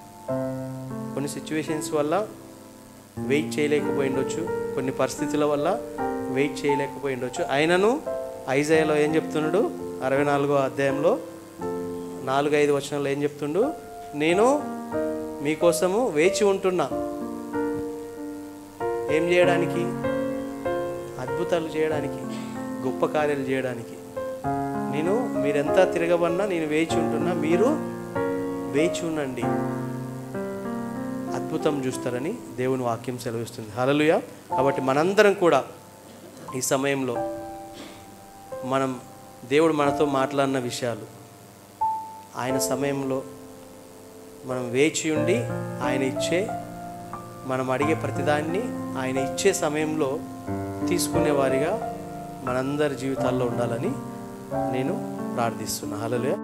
Speaker 1: కొన్ని సిచ్యువేషన్స్ వల్ల వెయిట్ చేయలేకపోయి ఉండొచ్చు, కొన్ని పరిస్థితుల వల్ల వెయిట్ చేయలేకపోయి ఉండొచ్చు. అయినను ఐజాయాలో ఏం చెప్తున్నాడు? 64వ అధ్యాయంలో 4-5 వచనాల్లో ఏం చెప్తుండు? నేను మీకోసము వేచి ఉంటున్నా. ఏం చేయడానికి? అద్భుతాలు చేయడానికి, గొప్ప కార్యాలు చేయడానికి. మీరెంతా తిరగబడినా నేను వేచి ఉంటున్నా, మీరు వేచి ఉండండి, అద్భుతం చూస్తారని దేవుని వాక్యం సెలవిస్తుంది. హల్లెలూయా. కాబట్టి మనందరం కూడా ఈ సమయంలో దేవుడు మనతో మాట్లాడిన విషయాలు, ఆయన సమయంలో మనం వేచి ఉండి మనం అడిగే ప్రతిదాన్ని ఆయన ఇచ్చే సమయంలో తీసుకునేవారిగా మనందరి జీవితాల్లో ఉండాలని నేను ప్రార్థిస్తున్నా. హల్లెలూయా.